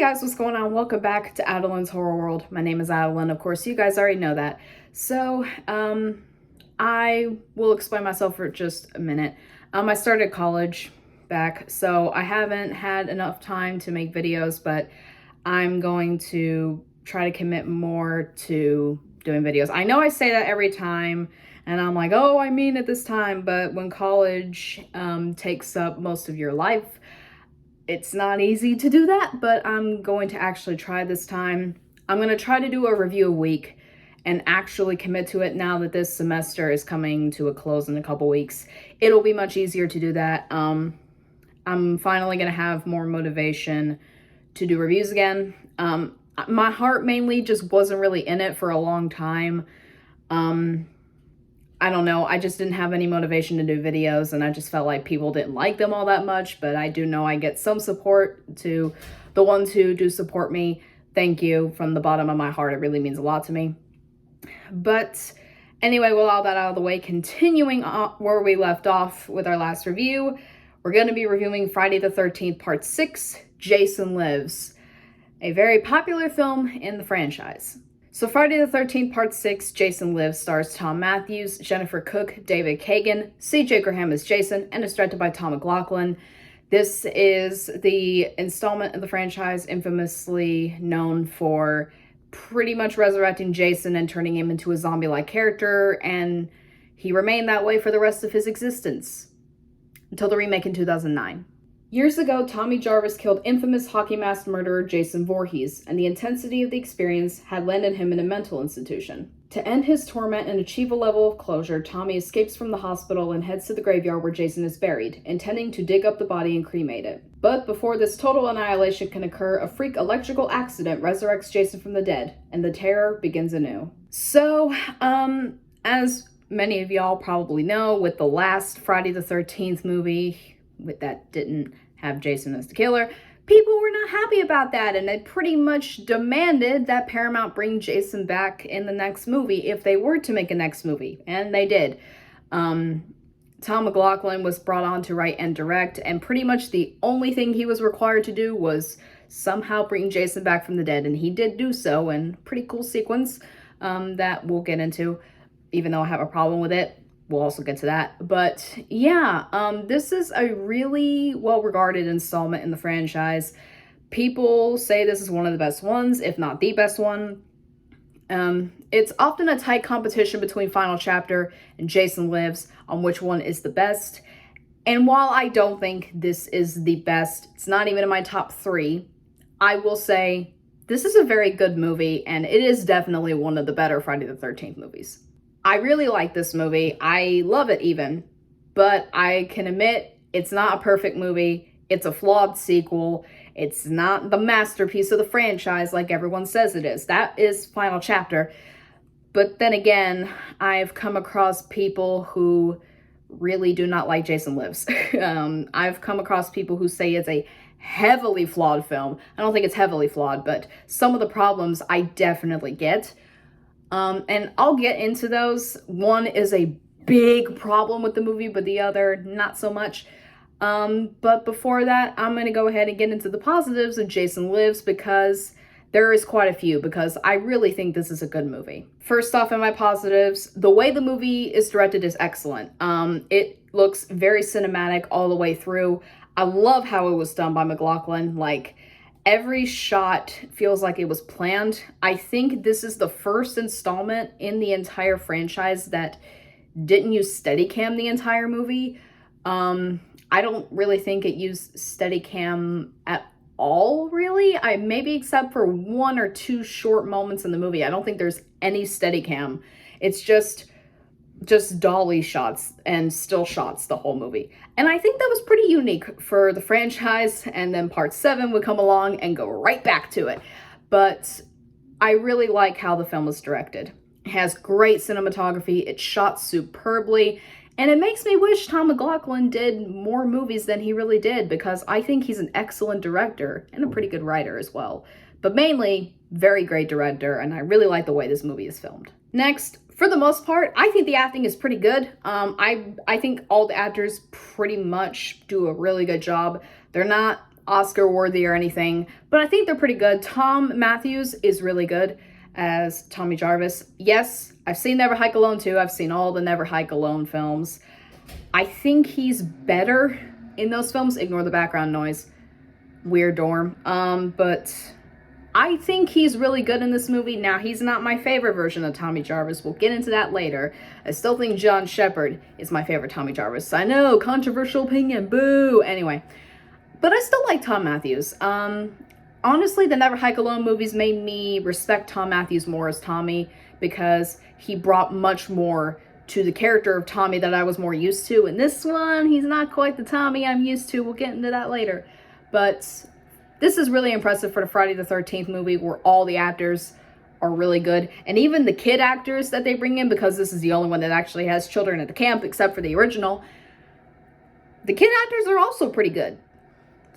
Hey guys, what's going on? Welcome back to Adeline's Horror World. My name is Adeline, of course, you guys already know that. So, I will explain myself for just a minute. I started college back, so I haven't had enough time to make videos, but I'm going to try to commit more to doing videos. I know I say that every time, and I'm like, oh, I mean it this time, but when college takes up most of your life, it's not easy to do that, but I'm going to actually try this time. I'm going to try to do a review a week and actually commit to it now that this semester is coming to a close in a couple weeks. It'll be much easier to do that. I'm finally going to have more motivation to do reviews again. My heart mainly just wasn't really in it for a long time. I don't know, I just didn't have any motivation to do videos, and I just felt like people didn't like them all that much, but I do know I get some support. To the ones who do support me, thank you from the bottom of my heart. It really means a lot to me. But anyway, with all that out of the way, continuing on where we left off with our last review, we're going to be reviewing Friday the 13th Part 6, Jason Lives, a very popular film in the franchise. So Friday the 13th Part 6, Jason Lives, stars Thom Mathews, Jennifer Cooke, David Kagen, C.J. Graham as Jason, and is directed by Thom McLoughlin. This is the installment of the franchise infamously known for pretty much resurrecting Jason and turning him into a zombie-like character, and he remained that way for the rest of his existence, until the remake in 2009. Years ago, Tommy Jarvis killed infamous hockey mask murderer Jason Voorhees, and the intensity of the experience had landed him in a mental institution. To end his torment and achieve a level of closure, Tommy escapes from the hospital and heads to the graveyard where Jason is buried, intending to dig up the body and cremate it. But before this total annihilation can occur, a freak electrical accident resurrects Jason from the dead, and the terror begins anew. So, as many of y'all probably know, with the last Friday the 13th movie, that didn't have Jason as the killer, people were not happy about that, and they pretty much demanded that Paramount bring Jason back in the next movie if they were to make a next movie, and they did. Thom McLoughlin was brought on to write and direct, and pretty much the only thing he was required to do was somehow bring Jason back from the dead, and he did do so in a pretty cool sequence that we'll get into, even though I have a problem with it. We'll also get to that. But yeah, this is a really well-regarded installment in the franchise. People say this is one of the best ones, if not the best one. It's often a tight competition between Final Chapter and Jason Lives on which one is the best. And while I don't think this is the best, it's not even in my top 3, I will say this is a very good movie, and it is definitely one of the better Friday the 13th movies. I really like this movie. I love it even, but I can admit it's not a perfect movie. It's a flawed sequel. It's not the masterpiece of the franchise like everyone says it is. That is Final Chapter. But then again, I've come across people who really do not like Jason Lives. I've come across people who say it's a heavily flawed film. I don't think it's heavily flawed, but some of the problems I definitely get. And I'll get into those. One is a big problem with the movie, but the other, not so much. But before that, I'm going to go ahead and get into the positives of Jason Lives, because there is quite a few, because I really think this is a good movie. First off, in my positives, the way the movie is directed is excellent. It looks very cinematic all the way through. I love how it was done by McLoughlin. Like, every shot feels like it was planned. I think this is the first installment in the entire franchise that didn't use Steadicam the entire movie. I don't really think it used Steadicam at all, really. Maybe except for 1 or 2 short moments in the movie. I don't think there's any Steadicam. It's just dolly shots and still shots the whole movie. And I think that was pretty unique for the franchise, and then Part 7 would come along and go right back to it. But I really like how the film was directed. It has great cinematography, it's shot superbly, and it makes me wish Thom McLoughlin did more movies than he really did, because I think he's an excellent director and a pretty good writer as well. But mainly, very great director, and I really like the way this movie is filmed. Next, for the most part, I think the acting is pretty good. I think all the actors pretty much do a really good job. They're not Oscar worthy or anything, but I think they're pretty good. Thom Mathews is really good as Tommy Jarvis. Yes, I've seen Never Hike Alone too. I've seen all the Never Hike Alone films. I think he's better in those films. Ignore the background noise. Weird dorm. But I think he's really good in this movie. Now, he's not my favorite version of Tommy Jarvis. We'll get into that later. I still think John Shepherd is my favorite Tommy Jarvis. I know, controversial opinion, boo. Anyway, but I still like Thom Mathews. Honestly, the Never Hike Alone movies made me respect Thom Mathews more as Tommy because he brought much more to the character of Tommy that I was more used to. In this one, he's not quite the Tommy I'm used to. We'll get into that later. But this is really impressive for the Friday the 13th movie where all the actors are really good. And even the kid actors that they bring in, because this is the only one that actually has children at the camp except for the original, the kid actors are also pretty good.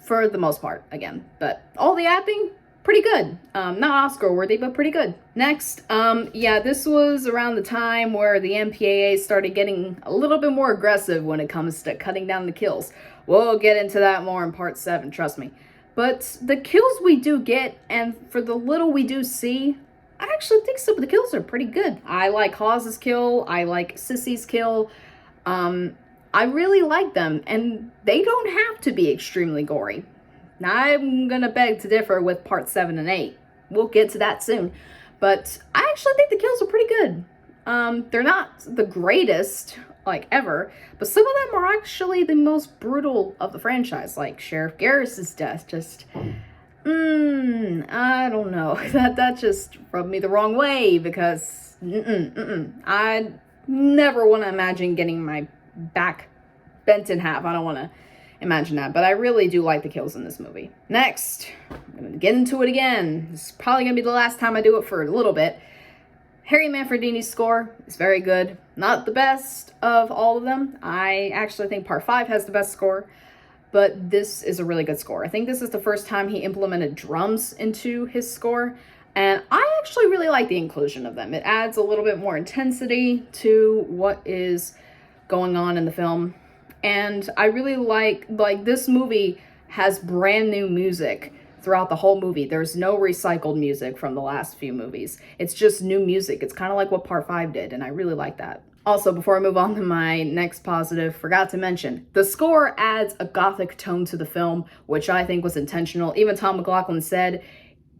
For the most part, again. But all the acting, pretty good. Not Oscar worthy, but pretty good. Next, yeah, this was around the time where the MPAA started getting a little bit more aggressive when it comes to cutting down the kills. We'll get into that more in part 7, trust me. But the kills we do get, and for the little we do see, I actually think some of the kills are pretty good. I like Hawes's kill, I like Sissy's kill, I really like them, and they don't have to be extremely gory. Now, I'm gonna beg to differ with part 7 and 8. We'll get to that soon. But I actually think the kills are pretty good. They're not the greatest, like, ever, but some of them are actually the most brutal of the franchise, like Sheriff Garris's death. Just, I don't know. That just rubbed me the wrong way, because, I never want to imagine getting my back bent in half. I don't want to imagine that, but I really do like the kills in this movie. Next, I'm going to get into it again. This is probably going to be the last time I do it for a little bit. Harry Manfredini's score is very good. Not the best of all of them. I actually think part 5 has the best score, but this is a really good score. I think this is the first time he implemented drums into his score, and I actually really like the inclusion of them. It adds a little bit more intensity to what is going on in the film. And I really like this movie has brand new music throughout the whole movie. There's no recycled music from the last few movies. It's just new music. It's kind of like what part 5 did, and I really like that. Also, before I move on to my next positive, forgot to mention, the score adds a gothic tone to the film, which I think was intentional. Even Tom McLoughlin said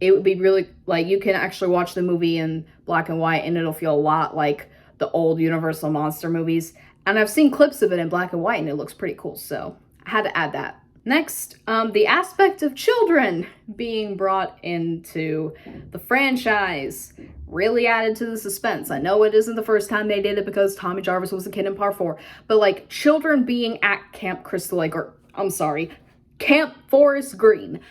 it would be really, like, you can actually watch the movie in black and white and it'll feel a lot like the old Universal monster movies. And I've seen clips of it in black and white and it looks pretty cool, so I had to add that. Next, the aspect of children being brought into the franchise really added to the suspense. I know it isn't the first time they did it because Tommy Jarvis was a kid in part 4, but like children being at Camp Crystal Lake, or I'm sorry, Camp Forest Green,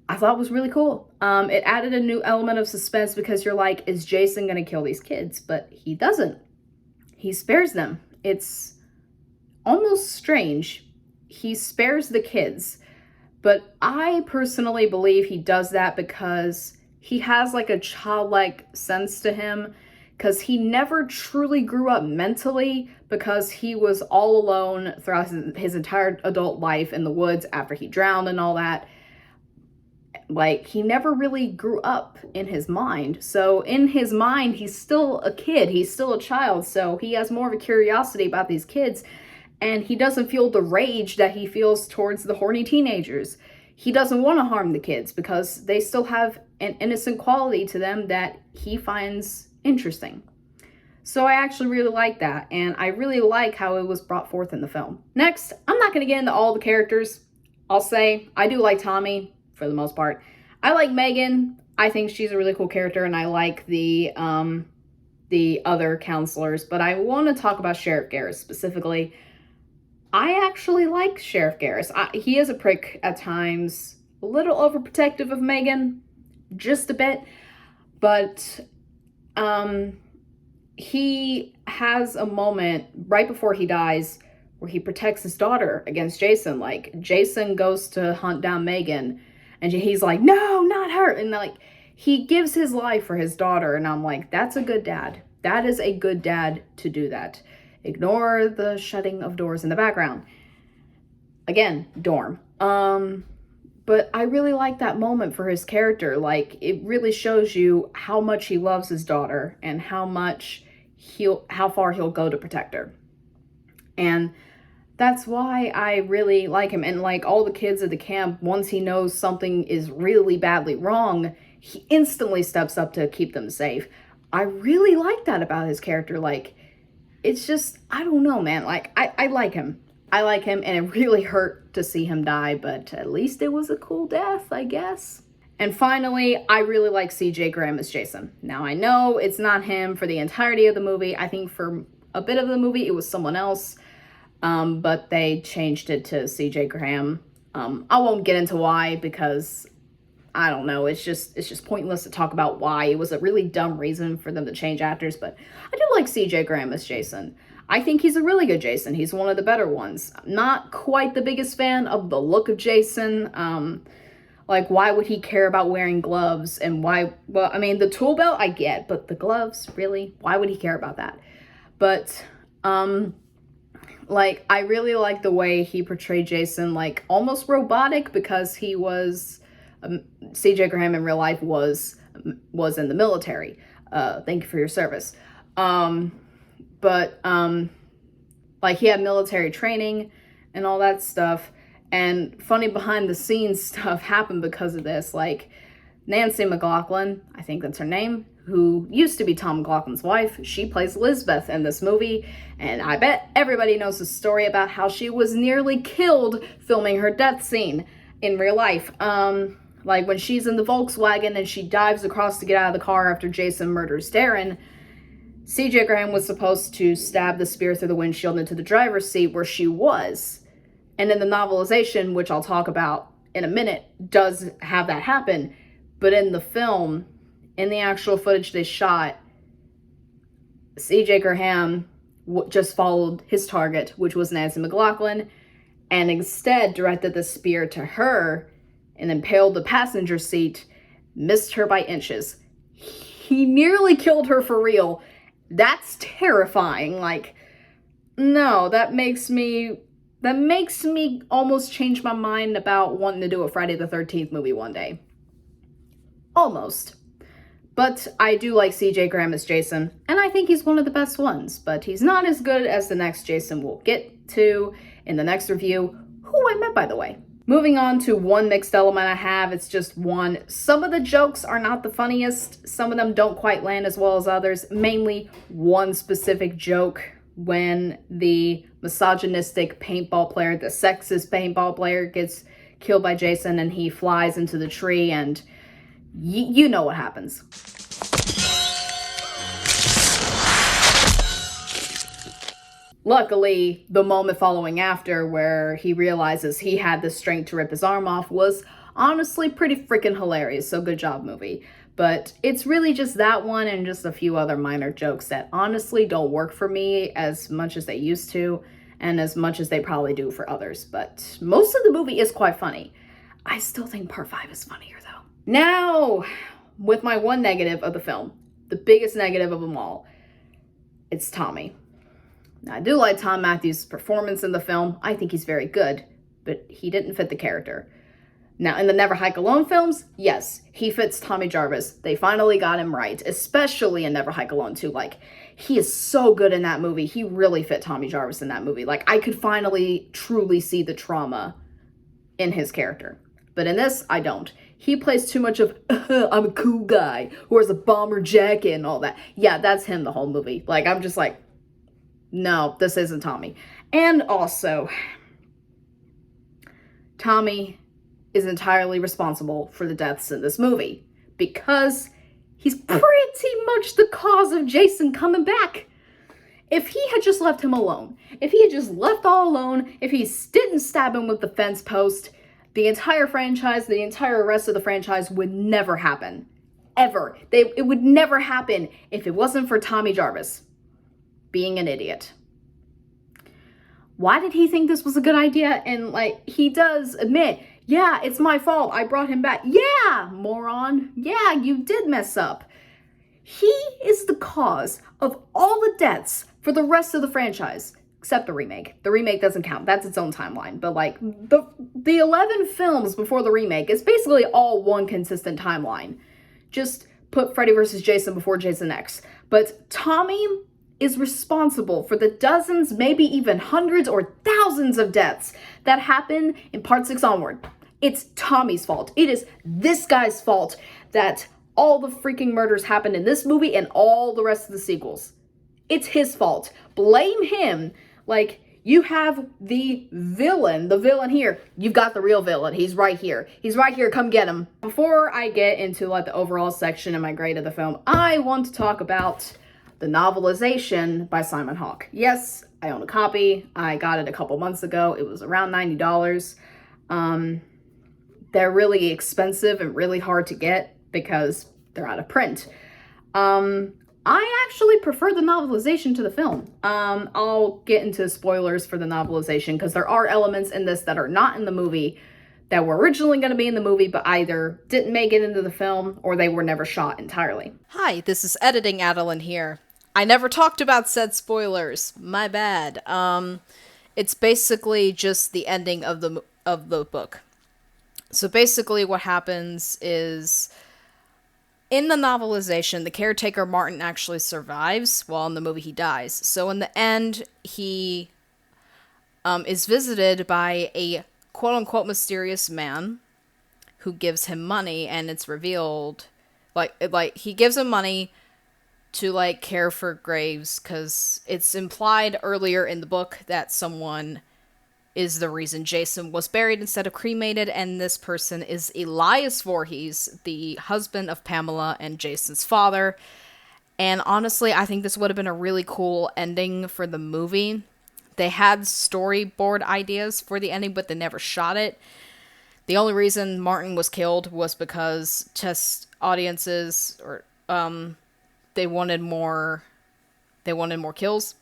I thought was really cool. It added a new element of suspense because you're like, is Jason gonna kill these kids? But he doesn't. He spares them. It's almost strange. He spares the kids, but I personally believe he does that because he has like a childlike sense to him, because he never truly grew up mentally because he was all alone throughout his entire adult life in the woods after he drowned and all that. Like, he never really grew up in his mind. So in his mind, he's still a kid. He's still a child. So he has more of a curiosity about these kids. And he doesn't feel the rage that he feels towards the horny teenagers. He doesn't want to harm the kids because they still have an innocent quality to them that he finds interesting. So I actually really like that. And I really like how it was brought forth in the film. Next, I'm not going to get into all the characters. I'll say I do like Tommy. For the most part, I like Megan. I think she's a really cool character, and I like the other counselors. But I want to talk about Sheriff Garris specifically. I actually like Sheriff Garris. He is a prick at times, a little overprotective of Megan, just a bit. But he has a moment right before he dies where he protects his daughter against Jason. Like, Jason goes to hunt down Megan, and he's like, no, not her. And like, he gives his life for his daughter. And I'm like, that's a good dad. That is a good dad to do that. Ignore the shutting of doors in the background. Again, dorm. But I really like that moment for his character. Like, it really shows you how much he loves his daughter and how far he'll go to protect her. And that's why I really like him. And like all the kids at the camp, once he knows something is really badly wrong, he instantly steps up to keep them safe. I really like that about his character. Like, it's just, I don't know, man. Like, I like him. I like him, and it really hurt to see him die, but at least it was a cool death, I guess. And finally, I really like CJ Graham as Jason. Now, I know it's not him for the entirety of the movie. I think for a bit of the movie, it was someone else, but they changed it to CJ Graham. I won't get into why, because I don't know. It's just pointless to talk about why. It was a really dumb reason for them to change actors, but I do like CJ Graham as Jason. I think he's a really good Jason. He's one of the better ones. Not quite the biggest fan of the look of Jason. Like, why would he care about wearing gloves? And why, well, I mean, the tool belt I get, but the gloves, really? Why would he care about that? But, like, I really like the way he portrayed Jason, like, almost robotic, because he was, CJ Graham in real life was in the military. Thank you for your service. But, like, he had military training and all that stuff, and funny behind the scenes stuff happened because of this. Like, Nancy McLoughlin, I think that's her name, who used to be Thom McLaughlin's wife, she plays Lisbeth in this movie, and I bet everybody knows the story about how she was nearly killed filming her death scene in real life. Like, when she's in the Volkswagen and she dives across to get out of the car after Jason murders Darren, CJ Graham was supposed to stab the spear through the windshield into the driver's seat where she was. And in the novelization, which I'll talk about in a minute, does have that happen. But in the film, in the actual footage they shot, CJ Graham just followed his target, which was Nancy McLoughlin, and instead directed the spear to her and impaled the passenger seat, missed her by inches. He nearly killed her for real. That's terrifying. Like, no, that makes me almost change my mind about wanting to do a Friday the 13th movie one day. Almost. But I do like CJ Graham as Jason, and I think he's one of the best ones, but he's not as good as the next Jason we'll get to in the next review, who I met, by the way. Moving on to one mixed element I have, it's just one. Some of the jokes are not the funniest. Some of them don't quite land as well as others. Mainly one specific joke when the misogynistic paintball player, the sexist paintball player, gets killed by Jason and he flies into the tree, and you know what happens. Luckily, the moment following after where he realizes he had the strength to rip his arm off was honestly pretty freaking hilarious, so good job, movie. But it's really just that one and just a few other minor jokes that honestly don't work for me as much as they used to and as much as they probably do for others. But most of the movie is quite funny. I still think part 5 is funnier though. Now, with my one negative of the film, the biggest negative of them all, it's Tommy. Now, I do like Thom Mathews' performance in the film. I think he's very good, but he didn't fit the character. Now, in the Never Hike Alone films, yes, he fits Tommy Jarvis. They finally got him right, especially in Never Hike Alone 2. Like, he is so good in that movie. He really fit Tommy Jarvis in that movie. Like, I could finally truly see the trauma in his character. But in this, I don't. He plays too much of, I'm a cool guy who wears a bomber jacket and all that. Yeah, that's him the whole movie. Like, I'm just like, no, this isn't Tommy. And also, Tommy is entirely responsible for the deaths in this movie because he's pretty much the cause of Jason coming back. If he had just left him alone, if he had just left all alone, if he didn't stab him with the fence post, the entire franchise, the entire rest of the franchise would never happen. Ever. It would never happen if it wasn't for Tommy Jarvis being an idiot. Why did he think this was a good idea? And like, he does admit, yeah, it's my fault. I brought him back. Yeah, moron. Yeah, you did mess up. He is the cause of all the deaths for the rest of the franchise. except the remake. The remake doesn't count. That's its own timeline. But like the 11 films before the remake, it's basically all one consistent timeline. Just put Freddy vs. Jason before Jason X. But Tommy is responsible for the dozens, maybe even hundreds or thousands of deaths that happen in Part 6 onward. It's Tommy's fault. It is this guy's fault that all the freaking murders happened in this movie and all the rest of the sequels. It's his fault. Blame him. Like, you have the villain here. You've got the real villain. He's right here. He's right here. Come get him. Before I get into like the overall section and my grade of the film, I want to talk about the novelization by Simon Hawke. Yes, I own a copy. I got it a couple months ago. It was around $90. They're really expensive and really hard to get because they're out of print. I actually prefer the novelization to the film. I'll get into spoilers for the novelization because there are elements in this that are not in the movie that were originally going to be in the movie but either didn't make it into the film or they were never shot entirely. Hi, this is Editing Adeline here. I never talked about said spoilers. My bad. It's basically just the ending of the book. So basically what happens is, in the novelization, the caretaker Martin actually survives, while in the movie he dies. So in the end, he is visited by a quote-unquote mysterious man who gives him money, and it's revealed, like he gives him money to, like, care for graves, because it's implied earlier in the book that someone is the reason Jason was buried instead of cremated, and this person is Elias Voorhees, the husband of Pamela and Jason's father. And honestly, I think this would have been a really cool ending for the movie. They had storyboard ideas for the ending, but they never shot it. The only reason Martin was killed was because test audiences, or they wanted more kills.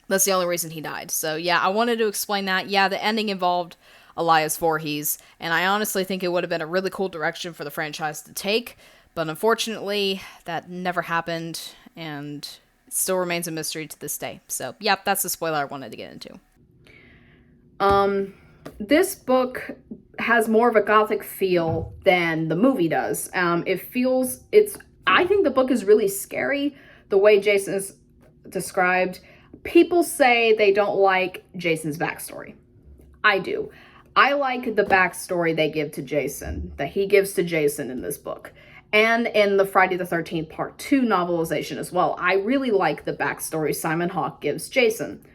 That's the only reason he died. So yeah, I wanted to explain that. Yeah, the ending involved Elias Voorhees, and I honestly think it would have been a really cool direction for the franchise to take, but unfortunately, that never happened, and it still remains a mystery to this day. So yeah, that's the spoiler I wanted to get into. This book has more of a gothic feel than the movie does. I think the book is really scary, the way Jason is described. People say they don't like Jason's backstory. I do. I like the backstory they give to Jason, that he gives to Jason in this book. And in the Friday the 13th Part 2 novelization as well. I really like the backstory Simon Hawke gives Jason.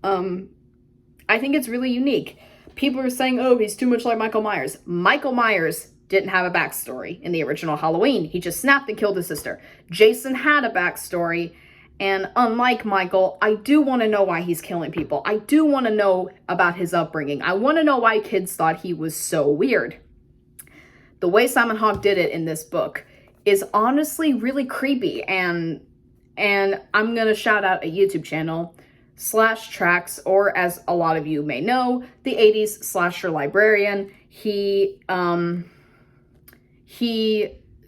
I think it's really unique. People are saying, oh, he's too much like Michael Myers. Michael Myers didn't have a backstory in the original Halloween. He just snapped and killed his sister. Jason had a backstory. And unlike Michael, I do want to know why he's killing people. I do want to know about his upbringing. I want to know why kids thought he was so weird. The way Simon Hawke did it in this book is honestly really creepy. And I'm going to shout out a YouTube channel, Slash Tracks, or as a lot of you may know, the 80s Slasher Librarian. He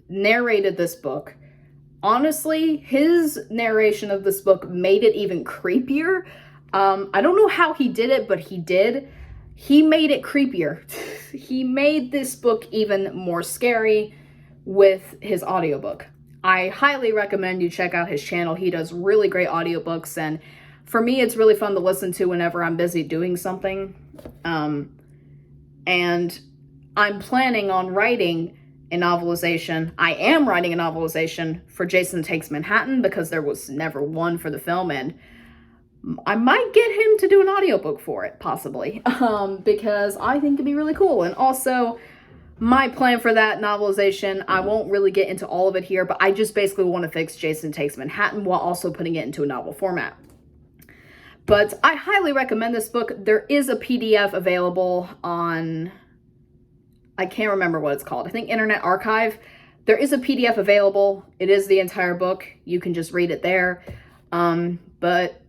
narrated this book. Honestly, his narration of this book made it even creepier. I don't know how he did it, but he did. He made it creepier. He made this book even more scary with his audiobook. I highly recommend you check out his channel. He does really great audiobooks, and for me, it's really fun to listen to whenever I'm busy doing something. And I'm planning on writing a novelization. I am writing a novelization for Jason Takes Manhattan because there was never one for the film, and I might get him to do an audiobook for it, possibly, because I think it'd be really cool. And also, my plan for that novelization, I won't really get into all of it here, but I just basically want to fix Jason Takes Manhattan while also putting it into a novel format. But I highly recommend this book. There is a PDF available on, I can't remember what it's called. I think Internet Archive. There is a PDF available. It is the entire book. You can just read it there. But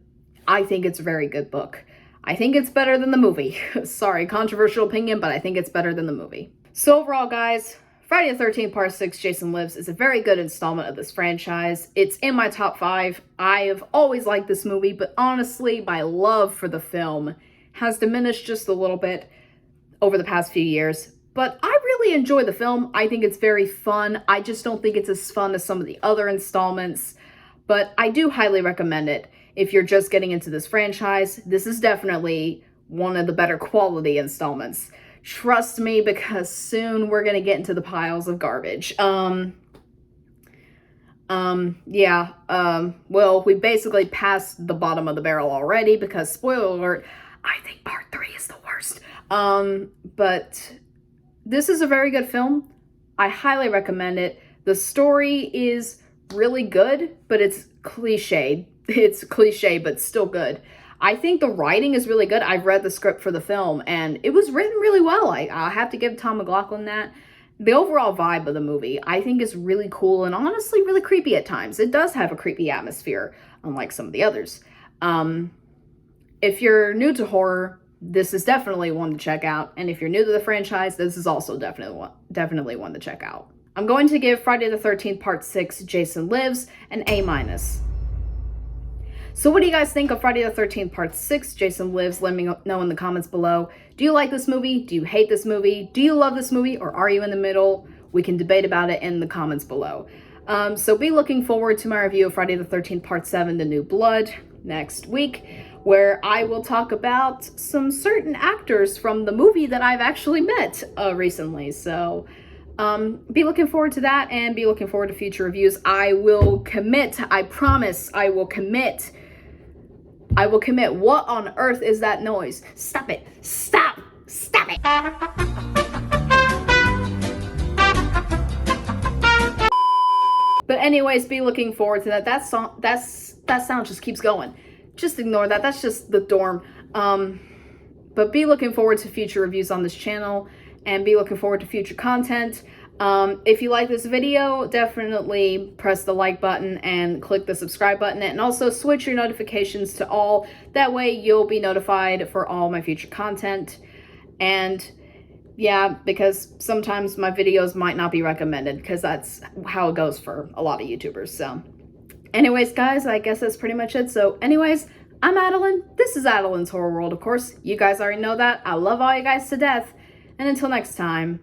I think it's a very good book. I think it's better than the movie. Sorry, controversial opinion, but I think it's better than the movie. So overall, guys, Friday the 13th Part 6 Jason Lives is a very good installment of this franchise. It's in my top 5. I have always liked this movie, but honestly, my love for the film has diminished just a little bit over the past few years. But I really enjoy the film. I think it's very fun. I just don't think it's as fun as some of the other installments. But I do highly recommend it. If you're just getting into this franchise, this is definitely one of the better quality installments. Trust me, because soon we're going to get into the piles of garbage. Well, we basically passed the bottom of the barrel already because, spoiler alert, I think part 3 is the worst. But this is a very good film. I highly recommend it. The story is really good, but it's cliched. It's cliche, but still good. I think the writing is really good. I've read the script for the film, and it was written really well. I'll have to give Thom McLoughlin that. The overall vibe of the movie, I think, is really cool and honestly really creepy at times. It does have a creepy atmosphere, unlike some of the others. If you're new to horror, this is definitely one to check out. And if you're new to the franchise, this is also definitely one to check out. I'm going to give Friday the 13th Part 6 Jason Lives an A-. So what do you guys think of Friday the 13th Part 6 Jason Lives? Let me know in the comments below. Do you like this movie? Do you hate this movie? Do you love this movie? Or are you in the middle? We can debate about it in the comments below. So be looking forward to my review of Friday the 13th Part 7 The New Blood next week, where I will talk about some certain actors from the movie that I've actually met recently. So be looking forward to that, and be looking forward to future reviews. I will commit, I promise, I will commit. What on earth is that noise? Stop it. Stop it. But anyways, be looking forward to that. That sound just keeps going. Just ignore that. That's just the dorm. But be looking forward to future reviews on this channel, and be looking forward to future content. If you like this video, definitely press the like button and click the subscribe button, and also switch your notifications to all. That way you'll be notified for all my future content. And yeah, because sometimes my videos might not be recommended, because that's how it goes for a lot of YouTubers. So anyways, guys, I guess that's pretty much it. So anyways, I'm Adeline. This is Adeline's Horror World, of course. You guys already know that. I love all you guys to death. And until next time,